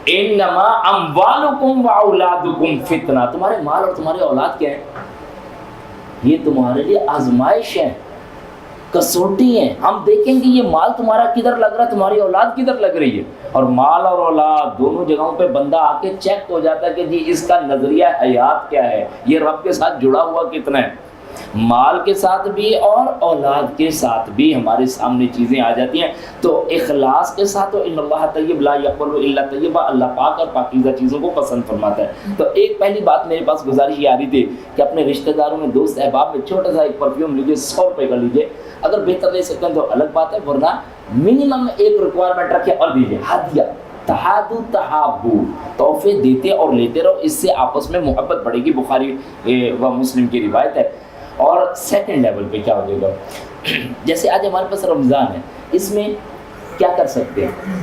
انما اموالکم و اولادکم فتنہ، تمہارے مال اور تمہاری اولاد کیا ہے؟ یہ تمہارے لیے آزمائش ہے، کسوٹی ہیں. ہم دیکھیں گے یہ مال تمہارا کدھر لگ رہا ہے، تمہاری اولاد کدھر لگ رہی ہے. اور مال اور اولاد دونوں جگہوں پہ بندہ آ کے چیک ہو جاتا ہے کہ جی اس کا نظریہ حیات کیا ہے، یہ رب کے ساتھ جڑا ہوا کتنا ہے. مال کے ساتھ بھی اور اولاد کے ساتھ بھی ہمارے سامنے چیزیں آ جاتی ہیں. تو اخلاص کے ساتھ تو ان اللہ طیب لا یقبل الا طیبا، اللہ پاک اور پاکیزہ چیزوں کو پسند فرماتا ہے. تو ایک پہلی بات میرے پاس گزارش یہ آ رہی تھی کہ اپنے رشتہ داروں میں، دوست احباب میں چھوٹا سا ایک پرفیوم لیجیے، 100 روپے کا لیجیے. اگر بہتر لے سکتے ہیں تو الگ بات ہے، ورنہ منیمم ایک ریکوائرمنٹ رکھے اور دیجیے. ہدیہ تحادو تحابو، تحفے دیتے اور لیتے رہو، اس سے آپس میں محبت بڑھے گی. بخاری و مسلم کی روایت ہے. اور سیکنڈ لیول پہ کیا ہو جائے گا، جیسے آج ہمارے پاس رمضان ہے، اس میں کیا کر سکتے ہیں؟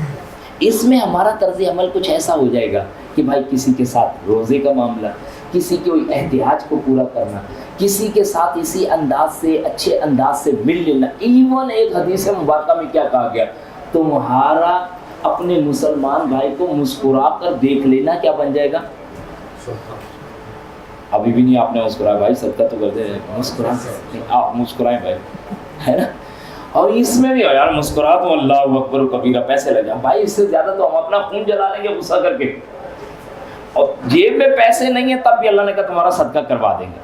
اس میں ہمارا طرز عمل کچھ ایسا ہو جائے گا کہ بھائی کسی کے ساتھ روزے کا معاملہ، کسی کے احتیاج کو پورا کرنا، کسی کے ساتھ اسی انداز سے، اچھے انداز سے مل لینا. ایون ایک حدیث مبارکہ میں کیا کہا گیا، تمہارا اپنے مسلمان بھائی کو مسکرا کر دیکھ لینا کیا بن جائے گا؟ ابھی بھی نہیں آپ نے مسکرایا بھائی، صدقہ تو کر دے، مسکرائیں، آپ مسکرائیں بھائی، ہے نا. اور اس میں بھی یار مسکرا تو اللہ اکبر و کبیرہ، پیسے لگ جائیں بھائی، اس سے زیادہ تو ہم اپنا خون جلا لیں گے غصہ کر کے. اور جیب میں پیسے نہیں ہیں تب بھی اللہ نے کہا تمہارا صدقہ کروا دیں گے،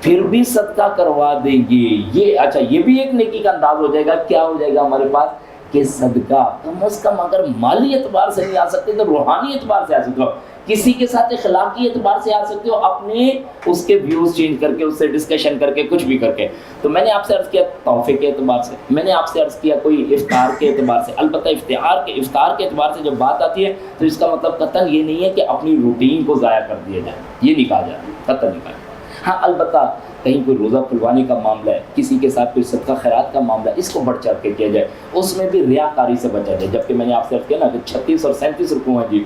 پھر بھی صدقہ کروا دیں گے. یہ اچھا، یہ بھی ایک نیکی کا انداز ہو جائے گا. کیا ہو جائے گا ہمارے پاس کہ صدقہ کم از کم اگر مالی اعتبار سے نہیں آ سکتے تو روحانی اعتبار سے آ سکتے ہو، کسی کے ساتھ اخلاقی اعتبار سے آ سکتے ہو، اپنے اس کے ویوز چینج کر کے، اس سے ڈسکشن کر کے، کچھ بھی کر کے. تو میں نے آپ سے عرض کیا تحفے کے اعتبار سے، میں نے آپ سے عرض کیا کوئی افطار کے اعتبار سے. البتہ افطار کے اعتبار سے جب بات آتی ہے تو اس کا مطلب قطعاً یہ نہیں ہے کہ اپنی روٹین کو ضائع کر دیا جائے، یہ نہیں کہا جائے، قطعاً نہیں کہا جائے. ہاں البتہ کہیں کوئی روزہ کھلوانے کا معاملہ ہے، کسی کے ساتھ کوئی صدقہ خیرات کا معاملہ ہے، اس کو بڑھ چڑھ کے کیا جائے، اس میں بھی ریاکاری سے بچا جائے. جبکہ میں نے آپ سے عرض کیا نا کہ 36 اور 37 رکوع ہیں جی،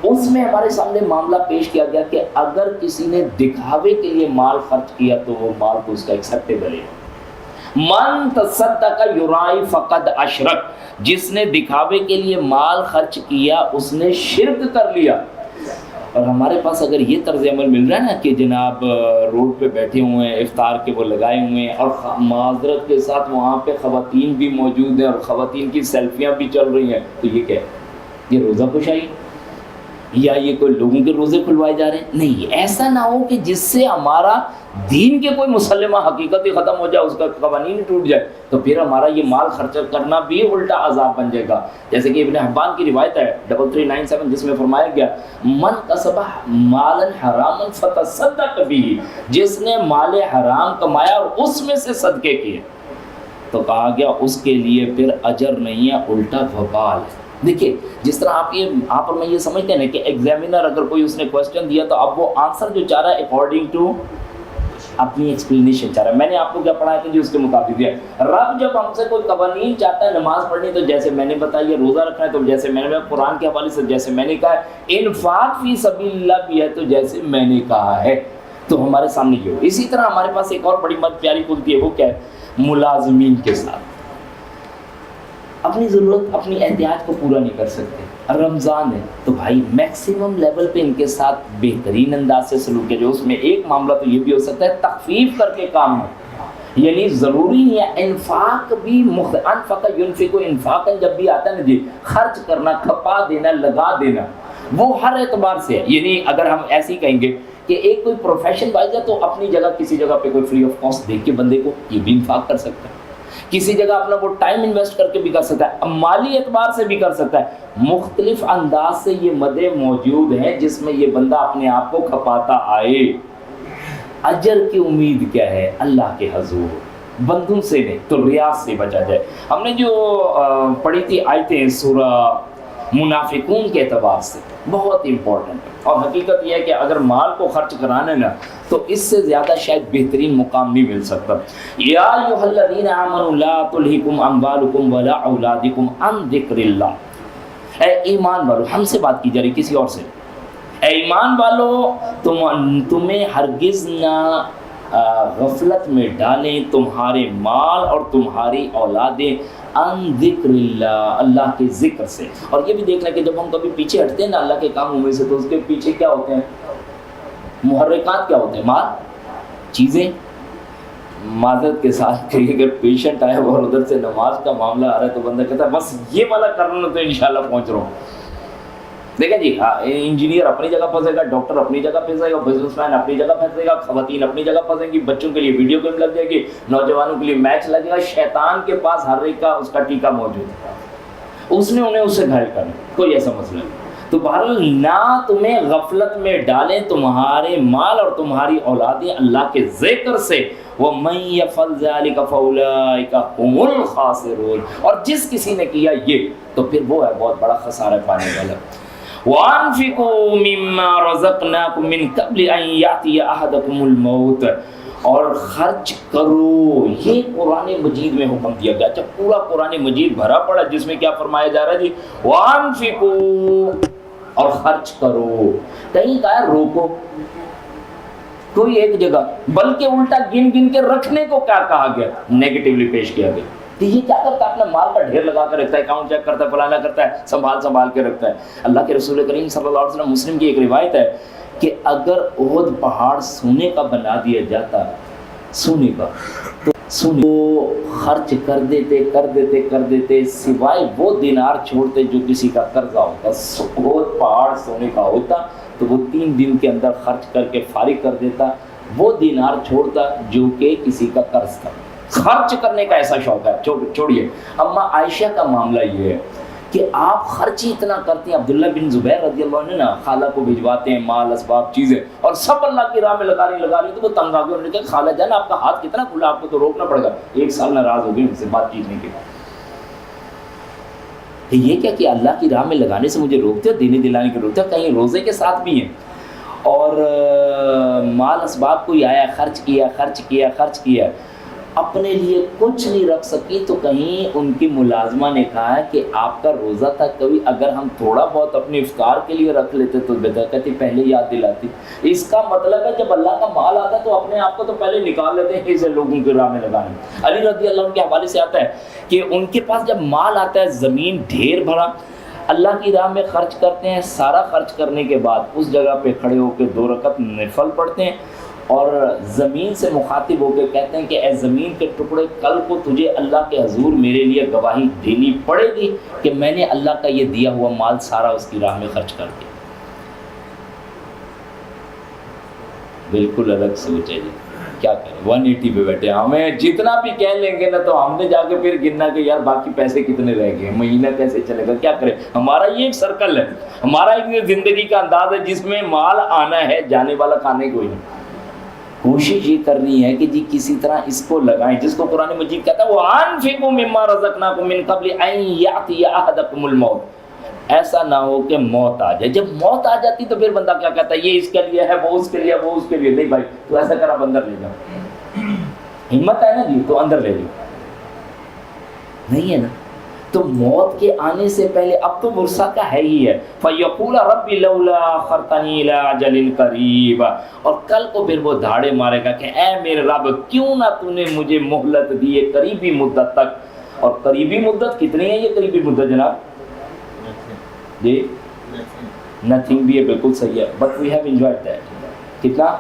اس میں ہمارے سامنے معاملہ پیش کیا گیا کہ اگر کسی نے دکھاوے کے لیے مال خرچ کیا تو وہ مال تو اس کا ایکسیپٹیبل ہے. من تصدق یرائی فقد اشرک، جس نے دکھاوے کے لیے مال خرچ کیا اس نے شرک کر لیا. اور ہمارے پاس اگر یہ طرز عمل مل رہا ہے نا کہ جناب روڈ پہ بیٹھے ہوئے ہیں، افطار کے وہ لگائے ہوئے ہیں، اور معذرت کے ساتھ وہاں پہ خواتین بھی موجود ہیں اور خواتین کی سیلفیاں بھی چل رہی ہیں، تو یہ کیا ہے؟ یہ روزہ کشائی یا یہ کوئی لوگوں کے روزے کھلوائے جا رہے ہیں؟ نہیں، ایسا نہ ہو کہ جس سے ہمارا دین کے کوئی مسلمہ حقیقت ہی ختم ہو جائے، اس کا قوانین ٹوٹ جائے، تو پھر ہمارا یہ مال خرچ کرنا بھی الٹا عذاب بن جائے گا. جیسے کہ ابن حبان کی روایت ہے 3397 جس میں فرمایا گیا من کسب مالا حراما فتصدق به، جس نے مال حرام کمایا اور اس میں سے صدقے کیے، تو کہا گیا اس کے لیے پھر اجر نہیں ہے، الٹا وبال ہے. دیکھیے جس طرح آپ اور میں یہ سمجھتے ہیں کہ ایگزامینر اگر کوئی اس نے کوسچن دیا تو اب وہ آنسر جو چاہ رہا ہے اکارڈنگ ٹو اپنی ایکسپلینیشن چاہ رہا ہے. میں نے آپ کو کیا پڑھایا تھا جی اس کے مطابق دیا. رب جب ہم سے کوئی قوانین چاہتا ہے، نماز پڑھنی تو جیسے میں نے بتایا ہے، روزہ رکھنا ہے تو جیسے میں نے قرآن کے حوالے سے جیسے میں نے کہا ہے، انفاق فی سبیل اللہ بھی ہے تو جیسے میں نے کہا ہے، تو ہمارے سامنے یہ ہو. اسی طرح ہمارے پاس ایک اور بڑی بات پیاری کھلتی ہے، وہ کیا ہے؟ ملازمین کے ساتھ اپنی ضرورت، اپنی احتیاج کو پورا نہیں کر سکتے، رمضان ہے تو بھائی میکسیمم لیول پہ ان کے ساتھ بہترین انداز سے سلوک ہے. جو اس میں ایک معاملہ تو یہ بھی ہو سکتا ہے تخفیف کر کے کام ہو، یعنی ضروری نہیں ہے انفاق بھی انفق ینفق انفاقا جب بھی آتا ہے نا جی، خرچ کرنا، کھپا دینا، لگا دینا، وہ ہر اعتبار سے ہے. یعنی اگر ہم ایسے ہی کہیں گے کہ ایک کوئی پروفیشن وائز ہے تو اپنی جگہ کسی جگہ پہ کوئی فری آف کاسٹ دیکھ کے بندے کو یہ بھی انفاق کر سکتا ہے، کسی جگہ اپنا وہ ٹائم انویسٹ کر کے بھی کر سکتا ہے، مالی اعتبار سے بھی کر سکتا ہے. مختلف انداز سے یہ مدیں موجود ہیں جس میں یہ بندہ اپنے آپ کو کھپاتا آئے. اجر کی امید کیا ہے؟ اللہ کے حضور، بندوں سے نہیں تو ریاض سے بچا جائے. ہم نے جو پڑھی تھی آیتیں سورہ منافقون کے اعتبار سے بہت امپورٹنٹ ہے، اور حقیقت یہ ہے کہ اگر مال کو خرچ کرانا ہے نا تو اس سے زیادہ شاید بہترین مقام نہیں مل سکتا. یا ایھا الذین آمنوا لا تلھکم اموالکم ولا اولادکم عن ذکر اللہ. اے ایمان والو، ہم سے بات کی جا رہی کسی اور سے. اے ایمان والو، تمہیں ہرگز نہ غفلت میں ڈالیں تمہارے مال اور تمہاری اولادیں ان ذکر اللہ، اللہ کے ذکر سے. اور یہ بھی دیکھ لیں کہ جب ہم کبھی پیچھے ہٹتے ہیں نا اللہ کے کاموں میں سے تو اس کے پیچھے کیا ہوتے ہیں؟ محرکات کیا ہوتے ہیں؟ مال، چیزیں. معذرت کے ساتھ کہ اگر پیشنٹ آئے اور ادھر سے نماز کا معاملہ آ رہا ہے تو بندہ کہتا ہے بس یہ والا کرنا تو انشاءاللہ پہنچ رہا ہوں. دیکھیں جی، انجینئر اپنی جگہ پھنسے گا، ڈاکٹر اپنی جگہ پھنسے گا، بزنس مین اپنی جگہ پھنسے گا، خواتین اپنی جگہ پھنسیں گی، بچوں کے لیے ویڈیو گیم لگ جائے گی، نوجوانوں کے لیے میچ لگے گا. شیطان کے پاس ہر ایک کا اس کا ٹیکہ موجود ہے، اس نے انہیں اس سے گھائل کرنا، کوئی ایسا مسئلہ نہیں. تو بہرحال نہ تمہیں غفلت میں ڈالیں تمہارے مال اور تمہاری اولادیں اللہ کے ذکر سے. وَمَن يَفْعَلْ ذَلِكَ فَأُولَٰئِكَ هُمُ الْخَاسِرُونَ. اور جس کسی نے کیا یہ تو پھر وہ ہے بہت بڑا خسارہ پانے والا. وَأَنفِقُوا مِمَّا رَزَقْنَاكُم مِّن قَبْلِ أَن يَأْتِيَ أَحَدَكُمُ الْمَوْتُ. اور خرچ کرو، یہ قرآن مجید میں حکم دیا گیا. اچھا، پورا قرآن مجید بھرا پڑا جس میں کیا فرمایا جا رہا ہے جی؟ وَأَنفِقُوا، اور خرچ کرو. کہیں کہا ہے روکو، کوئی ایک جگہ، بلکہ الٹا گن گن کے رکھنے کو کیا کہا گیا؟ نیگیٹیولی پیش کیا گیا. کہ یہ کیا کرتا ہے؟ اپنا مال کا ڈھیر لگا کر رکھتا ہے، اکاؤنٹ چیک کرتا ہے، فلانا کرتا ہے، سنبھال کے رکھتا ہے. اللہ کے رسول کریم صلی اللہ علیہ وسلم، مسلم کی ایک روایت ہے کہ اگر احد پہاڑ سونے کا بنا دیا جاتا، سونے کا، تو سونے وہ خرچ کر دیتے سوائے وہ دینار چھوڑتے جو کسی کا قرضہ ہوتا. احد پہاڑ سونے کا ہوتا تو وہ 3 دن کے اندر خرچ کر کے فارغ کر دیتا. وہ دینار چھوڑتا جو کہ کسی کا قرض تھا. خرچ کرنے کا ایسا شوق ہے. چھوڑیے، اما عائشہ کا معاملہ یہ ہے کہ آپ خرچ ہی اتنا کرتی ہیں. عبداللہ بن زبیر رضی اللہ عنہ نا خالہ کو بھجواتے ہیں مال، اسباب، چیزیں، اور سب اللہ کی راہ میں لگا رہی تو وہ تنگ آ گئے. انہوں نے کہا خالہ جان آپ کا ہاتھ کتنا کھلا، آپ کو تو روکنا پڑے گا. 1 سال ناراض ہو گئی ان سے بات چیت نہیں کی. کہ یہ کیا کہ اللہ کی راہ میں لگانے سے مجھے روکتے ہو، دینے دلانے کے روکتے ہو. کہیں روزے کے ساتھ بھی ہیں اور مال اسباب کوئی آیا، خرچ کیا اپنے لیے کچھ نہیں رکھ سکی. تو کہیں ان کی ملازمہ نے کہا ہے کہ آپ کا روزہ تھا، کبھی اگر ہم تھوڑا بہت اپنے افطار کے لیے رکھ لیتے تو بہتر. کہتی پہلے یاد دلاتی. اس کا مطلب ہے جب اللہ کا مال آتا ہے تو اپنے آپ کو تو پہلے نکال لیتے ہیں اسے لوگوں کی راہ میں لگانے. علی رضی اللہ عنہ کے حوالے سے آتا ہے کہ ان کے پاس جب مال آتا ہے، زمین ڈھیر بھرا، اللہ کی راہ میں خرچ کرتے ہیں. سارا خرچ کرنے کے بعد اس جگہ پہ کھڑے ہو کے 2 رکعت نفل پڑھتے ہیں اور زمین سے مخاطب ہو کے کہتے ہیں کہ اے زمین کے ٹکڑے، کل کو تجھے اللہ کے حضور میرے لیے گواہی دینی پڑے گی کہ میں نے اللہ کا یہ دیا ہوا مال سارا اس کی راہ میں خرچ کر دیا. بالکل الگ سوچ ہے جی. کیا کریں، 180 پہ بیٹھے. ہمیں جتنا بھی کہہ لیں گے نا تو ہم نے جا کے پھر گننا کہ یار باقی پیسے کتنے رہ گئے، مہینہ کیسے چلے گا، کیا کریں. ہمارا یہ ایک سرکل ہے، ہمارا ایک زندگی کا انداز ہے جس میں مال آنا ہے، جانے والا کھانے کوئی نہیں. کوشش یہ کرنی ہے کہ جی کسی طرح اس کو لگائیں جس کو قرآن مجید کہتا ہے وَأَنفِقُوا مِمَّا رَزَقْنَاكُم مِّن قَبْلِ أَن يَأْتِيَ أَحَدَكُمُ الْمَوْتُ. ایسا نہ ہو کہ موت آ جائے. جب موت آ جاتی تو پھر بندہ کیا کہتا ہے یہ اس کے لیے ہے، وہ اس کے لیے، وہ اس کے لیے. نہیں بھائی، تو ایسا کرا اندر لے جاؤ. ہمت ہے نا جی تو اندر لے لو. نہیں ہے نا تو موت کے آنے سے پہلے اب تو ورثہ کا ہے ہی ہے. فَيَقُولَ رَبِّ لَوْلَا أَخَّرْتَنِي إِلَىٰ أَجَلٍ قَرِيبٍ. اور کل کو پھر وہ دھاڑے مارے گا کہ اے میرے رب کیوں نہ تو نے مجھے مہلت دی ہے قریبی مدت تک. اور قریبی مدت کتنی ہے یہ قریبی مدت جناب؟ جی نتھنگ بھی ہے، بالکل صحیح ہے. But we have enjoyed that. کتنا؟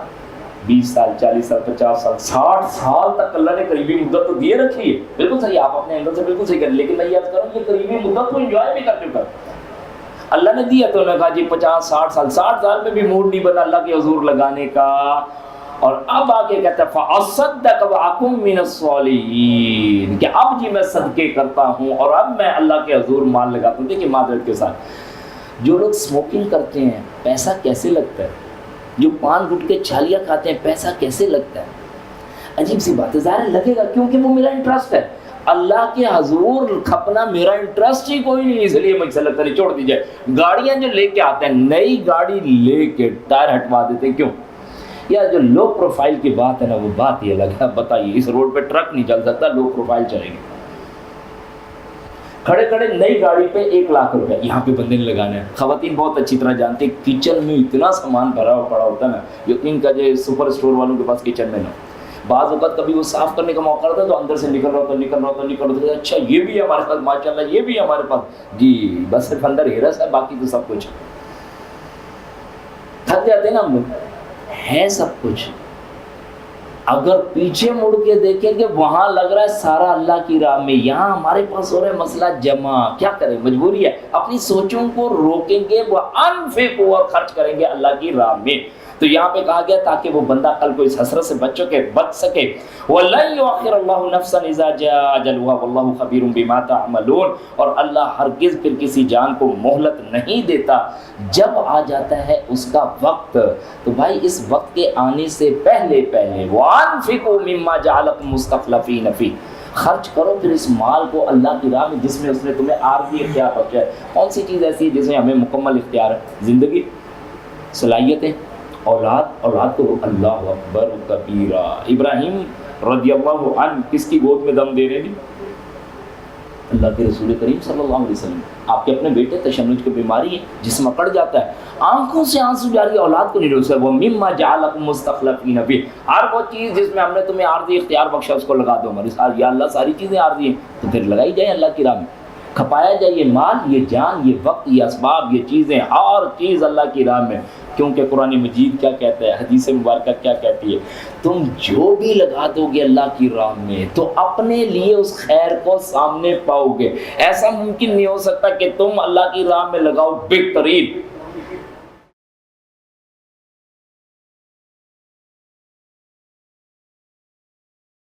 20 سال، 40 سال، 50 سال، 60 سال تک اللہ نے قریبی مدت تو دیے رکھی ہے. بالکل صحیح، آپ اپنے اینگل سے بالکل صحیح کریں. لیکن میں یہ عرض کروں یہ قریبی مدت کو انجوائے بھی کر چکا اللہ نے دیا. تو انہوں نے کہا جی 50 60 سال، 60 سال میں بھی موڈ نہیں بنا اللہ کے حضور لگانے کا. اور اب آگے کہتا ہے فَأَصَّدَّقَ وَأَكُن مِّنَ الصَّالِحِينَ کہ اب جی میں صدقے کرتا ہوں اور اب میں اللہ کے حضور مال لگاتا ہوں. دیکھیں معذرت کے ساتھ جو لوگ اسموکنگ کرتے ہیں پیسہ کیسے لگتا ہے، جو پان گٹکے چھالیاں کھاتے ہیں پیسہ کیسے لگتا ہے. عجیب سی بات ہے. ظاہر لگے گا کیونکہ وہ میرا انٹرسٹ ہے. اللہ کے حضور کھپنا میرا انٹرسٹ ہی کوئی نہیں، اس لیے مجھ سے لگتا نہیں. چھوڑ دیجئے. گاڑیاں جو لے کے آتے ہیں، نئی گاڑی لے کے ٹائر ہٹوا دیتے ہیں. کیوں؟ یار جو لو پروفائل کی بات ہے نا وہ بات ہی الگ ہے. بتائیے اس روڈ پہ ٹرک نہیں چل سکتا، لو پروفائل چلے گی. کھڑے کھڑے نئی گاڑی پہ 1 لاکھ روپے یہاں پہ بندے نے لگانا ہے. خواتین بہت اچھی طرح جانتی کچن میں اتنا سامان بھرا ہوا پڑا ہوتا ہے نا، یقین کا جو سپر اسٹور والوں کے پاس کچن میں نا بعض اوقات کبھی وہ صاف کرنے کا موقع رہتا ہے تو اندر سے نکل رہا ہوتا، اچھا یہ بھی ہے ہمارے پاس، ماشاء اللہ یہ بھی ہے ہمارے پاس، جی بس صرف اندر ہیرس ہے، باقی تو سب کچھ تھک جاتے ہیں نا ہم لوگ، ہے سب کچھ۔ اگر پیچھے مڑ کے دیکھیں کہ وہاں لگ رہا ہے سارا اللہ کی راہ میں، یہاں ہمارے پاس ہو رہا ہے مسئلہ جمع، کیا کریں، مجبوری ہے، اپنی سوچوں کو روکیں گے، وہ انفقوا اور خرچ کریں گے اللہ کی راہ میں۔ تو یہاں پہ کہا گیا تاکہ وہ بندہ کل کو اس حسرت سے بچ سکے۔ وَلَن يُؤَخِّرَ اللَّهُ نَفْسًا إِذَا جَاءَ أَجَلُهَا وَاللَّهُ خَبِيرٌ بِمَا تَعْمَلُونَ، اور اللہ ہرگز پھر کسی جان کو مہلت نہیں دیتا جب آ جاتا ہے اس کا وقت۔ تو بھائی اس وقت کے آنے سے پہلے وَأَنفِقُوا مِمَّا جَعَلَكُم مُّسْتَخْلَفِينَ فِيهِ، خرچ کرو پھر اس مال کو اللہ کی راہ میں جس میں اس نے تمہیں عارضی اختیار بخشا ہے۔ کون سی چیز ایسی ہے جس میں ہمیں مکمل اختیار ہے؟ زندگی، صلاحیتیں، اولاد کو اللہ اکبر کبیرہ۔ ابراہیم رضی اللہ عنہ کس کی گود میں دم دے رہے ہیں؟ اللہ کے رسول کریم صلی اللہ علیہ وسلم۔ آپ کے اپنے بیٹے تشنج کی بیماری ہے، جسم اکڑ جاتا ہے، آنکھوں سے آنسو جاری، اولاد کو نہیں روک سکتا۔ وہ مما جعلکم مستخلفین فیہ، ہر وہ چیز جس میں ہم نے تمہیں عارضی اختیار بخشا اس کو لگا دو ہماری ساتھ۔ یا اللہ ساری چیزیں عارضی ہیں تو پھر لگائی جائیں اللہ کی راہ میں، کھپایا جائے یہ مال، یہ جان، یہ وقت، یہ اسباب، یہ چیزیں، ہر چیز اللہ کی راہ میں۔ کیونکہ قرآن مجید کیا کہتا ہے، حدیث مبارکہ کیا کہتی ہے، تم جو بھی لگا دو گے اللہ کی راہ میں تو اپنے لیے اس خیر کو سامنے پاؤ گے۔ ایسا ممکن نہیں ہو سکتا کہ تم اللہ کی راہ میں لگاؤ بہترین